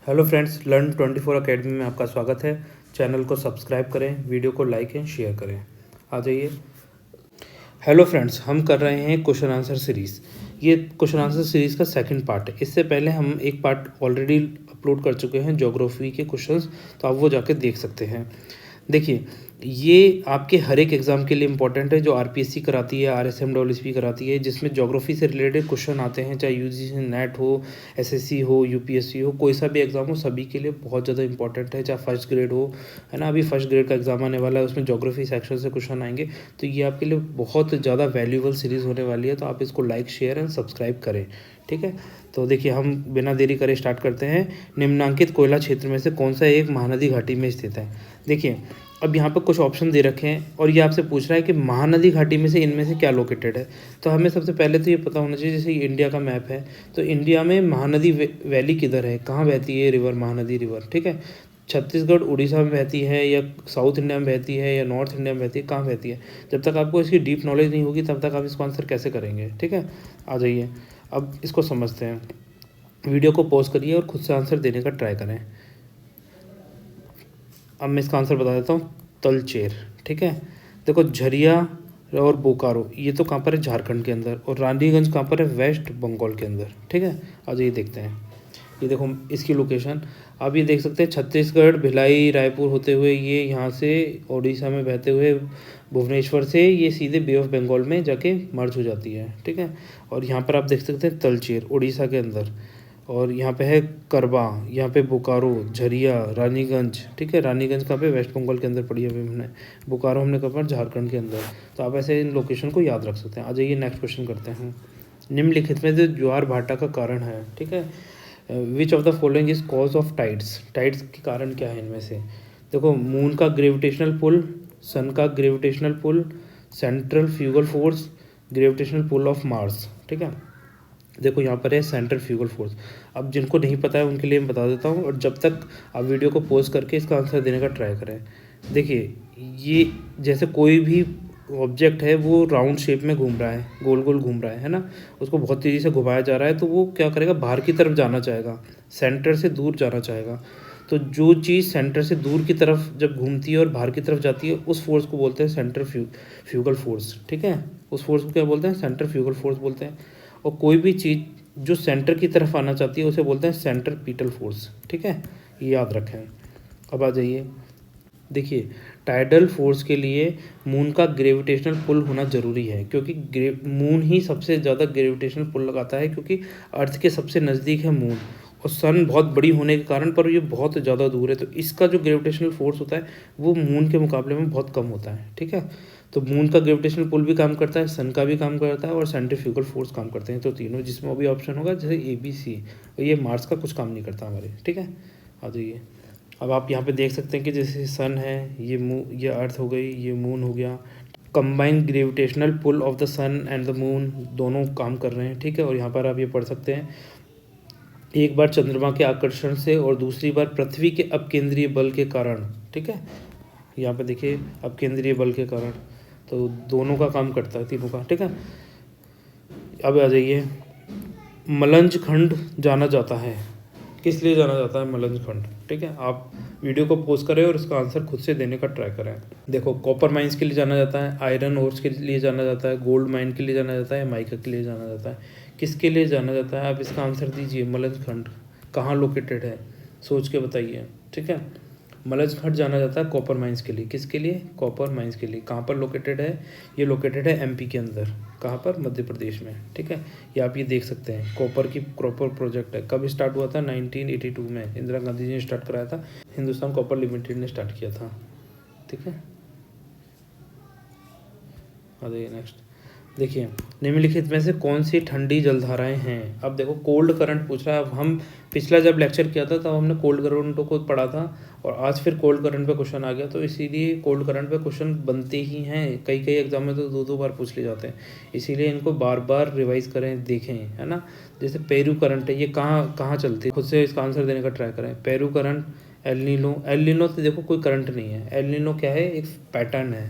Hello friends, learn 24 academy में आपका स्वागत है। चैनल को सब्सक्राइब करें, वीडियो को लाइक एंड शेयर करें। आ जाइए। हेलो फ्रेंड्स, हम कर रहे हैं क्वेश्चन आंसर सीरीज़। ये क्वेश्चन आंसर सीरीज़ का सेकंड पार्ट है। इससे पहले हम एक पार्ट ऑलरेडी अपलोड कर चुके हैं ज्योग्राफी के क्वेश्चंस, तो आप वो जाके देख सकते हैं। देखिए, ये आपके हर एक एग्ज़ाम के लिए इम्पोर्टेंट है, जो आरपीएससी कराती है, आरएसएमडब्ल्यूएसपी कराती है, जिसमें ज्योग्राफी से रिलेटेड क्वेश्चन आते हैं, चाहे यूजीसी नेट हो, एसएससी हो, यूपीएससी हो, कोई सा भी एग्ज़ाम हो, सभी के लिए बहुत ज़्यादा इंपॉर्टेंट है। चाहे फर्स्ट ग्रेड हो, है ना, अभी फर्स्ट ग्रेड का एग्ज़ाम आने वाला है, उसमें ज्योग्राफी सेक्शन से क्वेश्चन आएंगे। तो ये आपके लिए बहुत ज़्यादा वैल्यूबल सीरीज़ होने वाली है, तो आप इसको लाइक, शेयर एंड सब्सक्राइब करें, ठीक है। तो देखिए, हम बिना देरी करे स्टार्ट करते हैं। निम्नांकित कोयला क्षेत्र में से कौन सा एक महानदी घाटी में स्थित है? देखिए, अब यहाँ पर कुछ ऑप्शन दे रखे हैं और ये आपसे पूछ रहा है कि महानदी घाटी में से इनमें से क्या लोकेटेड है। तो हमें सबसे पहले तो ये पता होना चाहिए, जैसे इंडिया का मैप है, तो इंडिया में महानदी वैली किधर है, कहाँ बहती है रिवर, महानदी रिवर, ठीक है। छत्तीसगढ़, उड़ीसा में बहती है, या साउथ इंडिया में बहती है, या नॉर्थ इंडिया में बहती है, कहाँ बहती है? जब तक आपको इसकी डीप नॉलेज नहीं होगी तब तक आप इसको आंसर कैसे करेंगे, ठीक है। आ जाइए, अब इसको समझते हैं। वीडियो को पॉज करिए और खुद से आंसर देने का ट्राई करें। अब मैं इसका आंसर बता देता हूँ, तलचेर, ठीक है। देखो, झरिया और बोकारो ये तो कहाँ पर है, झारखंड के अंदर, और रानीगंज कहाँ पर है, वेस्ट बंगाल के अंदर, ठीक है। आज ये देखते हैं, ये देखो इसकी लोकेशन। आप ये देख सकते हैं, छत्तीसगढ़, भिलाई, रायपुर होते हुए ये यहाँ से उड़ीसा में बहते हुए भुवनेश्वर से ये सीधे बे ऑफ बंगाल में जाके मर्ज हो जाती है, ठीक है। और यहाँ पर आप देख सकते हैं तलचेर उड़ीसा के अंदर, और यहाँ पे है करबा, यहाँ पे बोकारो, झरिया, रानीगंज, ठीक है। रानीगंज कहाँ पे, वेस्ट बंगाल के अंदर पड़ी है अभी हमने। बोकारो हमने कहाँ पर, झारखंड के अंदर। तो आप ऐसे इन लोकेशन को याद रख सकते हैं। आ जाइए, नेक्स्ट क्वेश्चन करते हैं। निम्नलिखित में जो ज्वार भाटा का कारण है, ठीक है, which of the following is cause of tides? Tides के कारण क्या है इनमें से? देखो, मून का ग्रेविटेशनल पुल, सन का gravitational pull, centrifugal force, gravitational pull of Mars, ठीक है। देखो, यहाँ पर है सेंट्रल फ्यूगल फोर्स। अब जिनको नहीं पता है उनके लिए मैं बता देता हूँ, और जब तक आप वीडियो को पॉज करके इसका आंसर देने का ट्राई करें। देखिए, ये जैसे कोई भी ऑब्जेक्ट है वो राउंड शेप में घूम रहा है, गोल गोल घूम रहा है ना, उसको बहुत तेज़ी से घुमाया जा रहा है, तो वो क्या करेगा, बाहर की तरफ जाना चाहेगा, सेंटर से दूर जाना चाहेगा। तो जो चीज़ सेंटर से दूर की तरफ जब घूमती है और बाहर की तरफ जाती है, उस फोर्स को बोलते हैं सेंटर फ्यूगल फोर्स, ठीक है। उस फोर्स को क्या बोलते हैं, सेंटर फ्यूगल फोर्स बोलते हैं। और कोई भी चीज़ जो सेंटर की तरफ आना चाहती है उसे बोलते हैं सेंट्रीपिटल फोर्स, ठीक है, ये याद रखें। अब आ जाइए, देखिए, टाइडल फोर्स के लिए मून का ग्रेविटेशनल पुल होना ज़रूरी है, क्योंकि मून ही सबसे ज़्यादा ग्रेविटेशनल पुल लगाता है, क्योंकि अर्थ के सबसे नज़दीक है मून, और सन बहुत बड़ी होने के कारण पर ये बहुत ज़्यादा दूर है, तो इसका जो ग्रेविटेशनल फोर्स होता है वो मून के मुकाबले में बहुत कम होता है, ठीक है। तो मून का ग्रेविटेशनल पुल भी काम करता है, सन का भी काम करता है, और सेंट्रीफ्यूगल फोर्स काम करते हैं। तो तीनों, जिसमें अभी ऑप्शन होगा जैसे ABC, ये मार्स का कुछ काम नहीं करता हमारे, ठीक है। आ जाइए, अब आप यहाँ पे देख सकते हैं कि जैसे सन है, ये अर्थ हो गई, ये मून हो गया। Combined gravitational pull of the sun and the moon दोनों काम कर रहे हैं, ठीक है। और यहाँ पर आप ये पढ़ सकते हैं, एक बार चंद्रमा के आकर्षण से और दूसरी बार पृथ्वी के अपकेंद्रीय बल के कारण, ठीक है। यहाँ पे देखिए, अपकेंद्रीय बल के कारण, तो दोनों का काम करता है, तीनों का, ठीक है। अब आ जाइए, मलंज खंड जाना जाता है, किस लिए जाना जाता है मलंज खंड, ठीक है। आप वीडियो को पॉज करें और इसका आंसर खुद से देने का ट्राई करें। देखो, कॉपर माइंस के लिए जाना जाता है, आयरन ओर्स के लिए जाना जाता है, गोल्ड माइन के लिए जाना जाता है, माइका के लिए जाना जाता है। किसके लिए जाना जाता है? आप इसका आंसर दीजिए। मलंज खंड कहाँ लोकेटेड है, सोच के बताइए, ठीक है। मलंज खंड जाना जाता है कॉपर माइंस के लिए। किसके लिए? कॉपर माइंस के लिए। कहाँ पर लोकेटेड है? ये लोकेटेड है MP के अंदर। कहाँ पर? मध्य प्रदेश में, ठीक है। ये आप ये देख सकते हैं, कॉपर प्रोजेक्ट है। कब स्टार्ट हुआ था? 1982 में इंदिरा गांधी जी ने स्टार्ट कराया था, हिंदुस्तान कॉपर लिमिटेड ने स्टार्ट किया था, ठीक है। आ जाइए नेक्स्ट। देखिए, निम्नलिखित में से कौन सी ठंडी जलधाराएं हैं? अब देखो, कोल्ड करंट पूछ रहा है। अब हम पिछला जब लेक्चर किया था तब हमने कोल्ड करंट को पढ़ा था, और आज फिर कोल्ड करंट पे क्वेश्चन आ गया, तो इसीलिए कोल्ड करंट पे क्वेश्चन बनते ही हैं। कई कई एग्जाम में तो 2-2 बार पूछ लिए जाते हैं, इसीलिए इनको बार बार रिवाइज करें, देखें, है ना। जैसे पेरू करंट है, ये कहाँ कहाँ चलती है, खुद से इसका आंसर देने का ट्राई करें। पेरू करंट, एल नीनो तो देखो कोई करंट नहीं है। एल नीनो क्या है? एक पैटर्न है,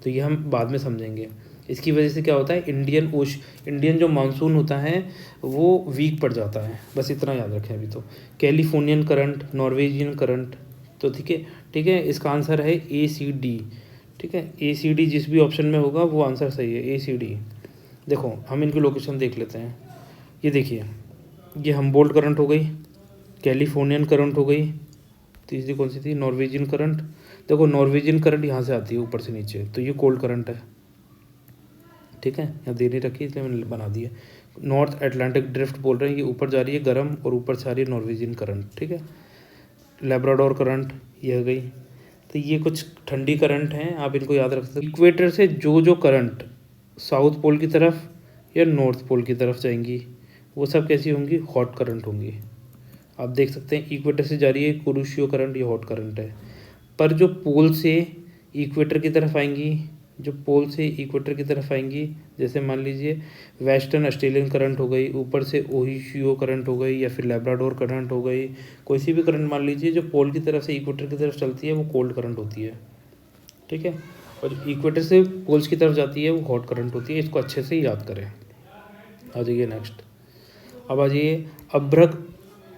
तो ये हम बाद में समझेंगे। इसकी वजह से क्या होता है, इंडियन जो मानसून होता है वो वीक पड़ जाता है, बस इतना याद रखें अभी तो। कैलिफोर्नियन करंट, नॉर्वेजियन करंट, तो ठीक है, ठीक है, इसका आंसर है ACD। ठीक है, ACD जिस भी ऑप्शन में होगा वो आंसर सही है, ACD। देखो हम इनकी लोकेशन देख लेते हैं। ये देखिए, ये हम्बोल्ट करंट हो गई, कैलिफोर्नियन करंट हो गई, तीसरी कौन सी थी, नॉर्वेजियन करंट। देखो नॉर्वेजियन करंट यहाँ से आती है ऊपर से नीचे, तो ये कोल्ड करंट है। ठीक है, यहाँ दे नहीं रखी इसलिए मैंने बना दी है। नॉर्थ अटलांटिक ड्रिफ्ट बोल रहे हैं, ये ऊपर जा रही है गर्म और ऊपर से आ रही है नॉर्वेजियन करंट। ठीक है, लेब्राडोर करंट ये हो गई। तो ये कुछ ठंडी करंट हैं, आप इनको याद रख सकते हैं। इक्वेटर से जो करंट साउथ पोल की तरफ या नॉर्थ पोल की तरफ जाएंगी वो सब कैसी होंगी, हॉट करंट होंगी। आप देख सकते हैं इक्वेटर से जा रही है कुरुशियो करंट, ये हॉट करंट है। पर जो पोल से इक्वेटर की तरफ आएंगी, जो पोल से इक्वेटर की तरफ आएंगी, जैसे मान लीजिए वेस्टर्न ऑस्ट्रेलियन करंट हो गई, ऊपर से ओहिशियो करंट हो गई, या फिर लेब्राडोर करंट हो गई, कोई सी भी करंट मान लीजिए जो पोल की तरफ से इक्वेटर की तरफ चलती है वो कोल्ड करंट होती है। ठीक है, और जो इक्वेटर से पोल्स की तरफ जाती है वो हॉट करंट होती है। इसको अच्छे से याद करें। आ जाइए नेक्स्ट। अब आ जाइए, अभ्रक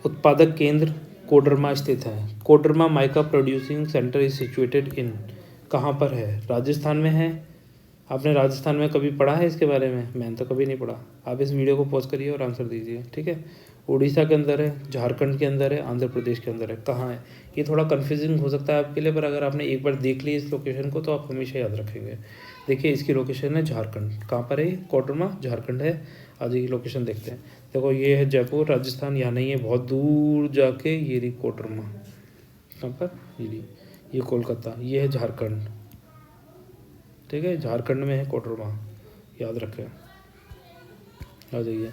उत्पादक केंद्र कोडरमा स्थित है। Koderma mica producing centre is situated in, कहाँ पर है, राजस्थान में है। आपने राजस्थान में कभी पढ़ा है इसके बारे में, मैंने तो कभी नहीं पढ़ा। आप इस वीडियो को पॉज करिए और आंसर दीजिए। ठीक है, उड़ीसा के अंदर है, झारखंड के अंदर है, आंध्र प्रदेश के अंदर है, कहाँ है। ये थोड़ा कन्फ्यूजिंग हो सकता है आपके लिए, पर अगर आपने एक बार देख ली इस लोकेशन को तो आप हमेशा याद रखेंगे। देखिए इसकी लोकेशन है झारखंड। कहाँ पर है, कोडरमा झारखंड है। आज की लोकेशन देखते हैं। देखो ये है जयपुर राजस्थान, यहाँ नहीं है, बहुत दूर जाके ये रही कोडरमा। कहाँ पर, ये रही, ये कोलकाता, ये है झारखंड। ठीक है, झारखंड में है कोडरमा, याद रखें। आ जाइए,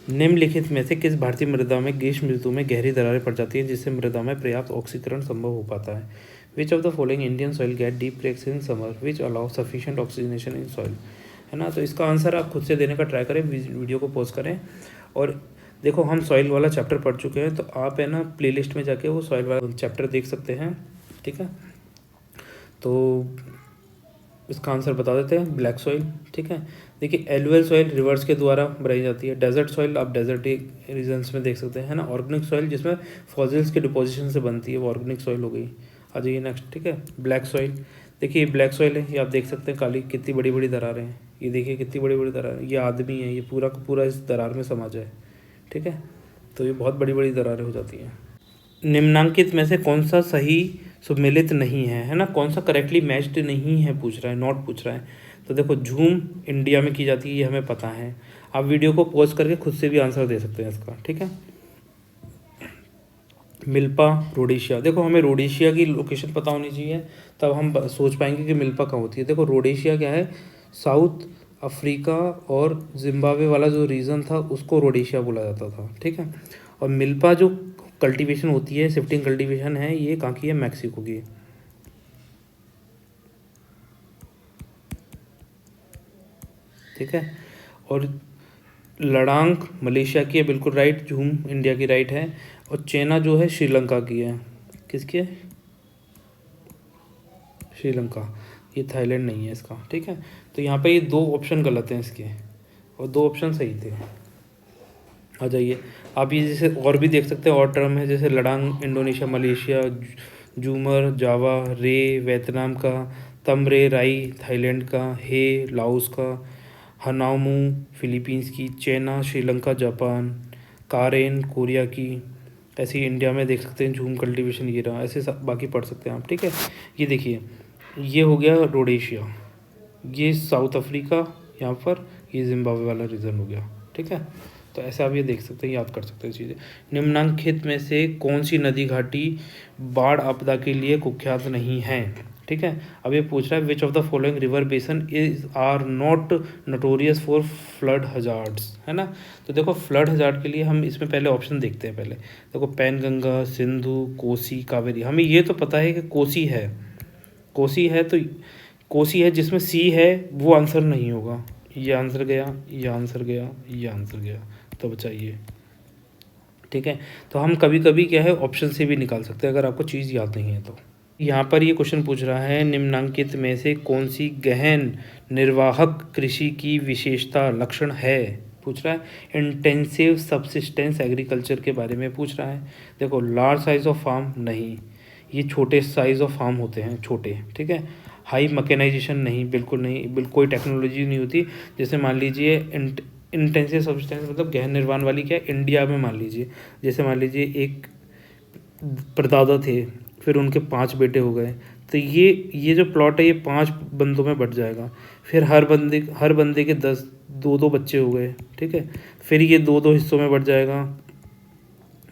निम्नलिखित में से किस भारतीय मृदा में ग्रीष्म ऋतु में गहरी दरारें पड़ जाती हैं जिससे मृदा में पर्याप्त ऑक्सीकरण संभव हो पाता है। Which of the following Indian soil gate deep cracks in summer which allow sufficient oxygenation in soil, है ना। तो इसका आंसर आप खुद से देने का ट्राई करें, वीडियो को पॉज करें। और देखो हम सॉइल वाला चैप्टर पढ़ चुके हैं, तो आप है ना प्लेलिस्ट में जाके वो सॉइल वाला चैप्टर देख सकते हैं। ठीक है, तो इसका आंसर बता देते हैं, ब्लैक सॉइल। ठीक है, देखिए एलुअल सॉइल रिवर्स के द्वारा बनाई जाती है। डेजर्ट सॉइल आप डेजर्ट रीजन्स में देख सकते हैं, है ना। ऑर्गेनिक सॉइल जिसमें फॉसिल्स के डिपोजिशन से बनती है वो ऑर्गेनिक सॉइल हो गई। आ जाइए नेक्स्ट। ठीक है, ब्लैक सॉइल। देखिए ये ब्लैक सॉइल है, ये आप देख सकते हैं काली कितनी बड़ी बड़ी दरारें हैं। ये देखिए कितनी बड़ी बड़ी दरार, ये आदमी है, ये पूरा का पूरा इस दरार में समा जाए। ठीक है, तो ये बहुत बड़ी बड़ी दरारें हो जाती हैं। निम्नांकित में से कौन सा सही सुमेलित नहीं है ना, कौन सा करेक्टली मैच्ड नहीं है पूछ रहा है, नॉट पूछ रहा है। तो देखो झूम इंडिया में की जाती है, ये हमें पता है। आप वीडियो को पॉज करके खुद से भी आंसर दे सकते हैं इसका। ठीक है, मिल्पा रोडेशिया। देखो हमें रोडेशिया की लोकेशन पता होनी चाहिए, तब हम सोच पाएंगे कि मिल्पा कहाँ होती है। देखो रोडेशिया क्या है, साउथ अफ्रीका और जिम्बाब्वे वाला जो रीजन था उसको रोडेशिया बोला जाता था। ठीक है, और मिल्पा जो कल्टीवेशन होती है, शिफ्टिंग कल्टीवेशन है, ये कहाँ की है, मैक्सिको की। ठीक है, और लडांग मलेशिया की है, बिल्कुल राइट। झूम इंडिया की राइट है। और चेना जो है श्रीलंका की है। किसकी है, श्रीलंका, ये थाईलैंड नहीं है इसका। ठीक है, तो यहाँ पे ये दो ऑप्शन गलत हैं इसके और दो ऑप्शन सही थे। आ जाइए, आप ये जैसे और भी देख सकते हैं, और टर्म है जैसे लडांग इंडोनेशिया मलेशिया, जूमर जावा, रे वियतनाम का, तमरे राई थाईलैंड का, हे लाओस का, हनामू फिलीपींस की, चेना श्रीलंका जापान, कारेन कोरिया की। ऐसे ही इंडिया में देख सकते हैं झूम कल्टीवेशन ये रहा, ऐसे बाकी पढ़ सकते हैं आप। ठीक है, ये देखिए ये हो गया रोडेशिया, ये साउथ अफ्रीका, यहाँ पर ये जिम्बाब्वे वाला रीजन हो गया। ठीक है, तो ऐसे आप ये देख सकते हैं, याद कर सकते हैं चीज़ें। निम्नलिखित में से कौन सी नदी घाटी बाढ़ आपदा के लिए कुख्यात नहीं है। ठीक है, अब ये पूछ रहा है which of the following river basin is are not notorious for flood hazards, है ना। तो देखो फ्लड हजार्ड के लिए हम इसमें पहले ऑप्शन देखते हैं। पहले देखो पैनगंगा, सिंधु, कोसी, कावेरी। हमें ये तो पता है कि कोसी है, कोसी है, तो कोसी है जिसमें सी है, वो आंसर नहीं होगा। ये आंसर गया, ये आंसर गया, ये आंसर गया, तो बचाइए। ठीक है, तो हम कभी कभी क्या है ऑप्शन से भी निकाल सकते हैं अगर आपको चीज़ याद नहीं है तो। यहाँ पर ये क्वेश्चन पूछ रहा है, निम्नांकित में से कौन सी गहन निर्वाहक कृषि की विशेषता लक्षण है। पूछ रहा है इंटेंसिव सब्सिस्टेंस एग्रीकल्चर के बारे में पूछ रहा है। देखो, लार्ज साइज ऑफ फार्म नहीं, ये छोटे साइज ऑफ फार्म होते हैं, छोटे, ठीक है। हाई मैकेनाइजेशन नहीं, बिल्कुल नहीं, कोई टेक्नोलॉजी नहीं होती। जैसे मान लीजिए इंटेंसिव सब्सिस्टेंस मतलब गहन निर्माण वाली क्या है, इंडिया में मान लीजिए, जैसे मान लीजिए एक परदादा थे, फिर उनके 5 बेटे हो गए, तो ये जो प्लॉट है ये 5 बंदों में बट जाएगा। फिर हर बंदे के 2 बच्चे हो गए, ठीक है। फिर ये 2 हिस्सों में बट जाएगा,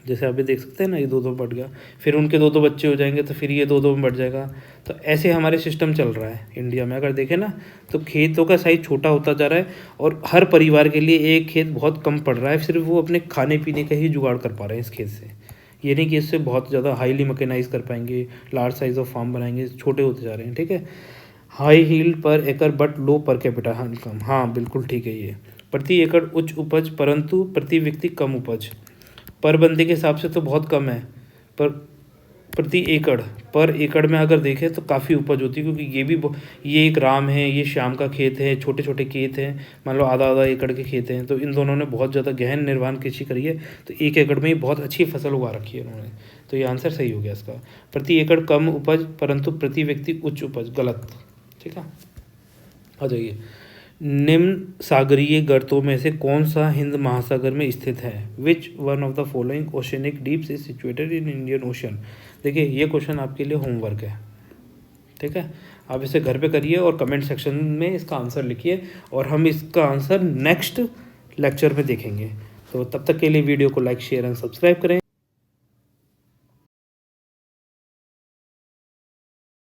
जैसे आप भी देख सकते हैं ना, ये 2 बट गया। फिर उनके 2 बच्चे हो जाएंगे, तो फिर ये 2 में बट जाएगा। तो ऐसे हमारे सिस्टम चल रहा है इंडिया में। अगर देखें ना, तो खेतों का साइज छोटा होता जा रहा है और हर परिवार के लिए एक खेत बहुत कम पड़ रहा है। सिर्फ वो अपने खाने पीने का ही जुगाड़ कर पा रहे हैं इस खेत से। ये नहीं कि इससे बहुत ज़्यादा हाईली मैकेनाइज कर पाएंगे, लार्ज साइज ऑफ फार्म बनाएंगे, छोटे होते जा रहे हैं, ठीक है। हाई हील्ड पर एकड़ but low per capita income, हाँ बिल्कुल ठीक है। ये प्रति एकड़ उच्च उपज परंतु प्रति व्यक्ति कम उपज। पर बंदे के हिसाब से तो बहुत कम है, पर प्रति एकड़ पर एकड़ में अगर देखें तो काफ़ी उपज होती है, क्योंकि ये एक राम है, ये श्याम का खेत है, छोटे छोटे खेत हैं, मान लो आधा एकड़ के खेत हैं। तो इन दोनों ने बहुत ज़्यादा गहन निर्वाहन कृषि करी है, तो 1 एकड़ में ही बहुत अच्छी फसल उगा रखी है उन्होंने। तो ये आंसर सही हो गया इसका। प्रति एकड़ कम उपज परंतु प्रति व्यक्ति उच्च उपज, गलत, ठीक है। आ जाइए, निम्न सागरीय गर्तों में से कौन सा हिंद महासागर में स्थित है। Which one of the following oceanic deeps is situated in Indian ocean. देखिए, ये क्वेश्चन आपके लिए होमवर्क है, ठीक है। आप इसे घर पे करिए और कमेंट सेक्शन में इसका आंसर लिखिए, और हम इसका आंसर नेक्स्ट लेक्चर में देखेंगे। तो तब तक के लिए वीडियो को लाइक, शेयर एंड सब्सक्राइब करें।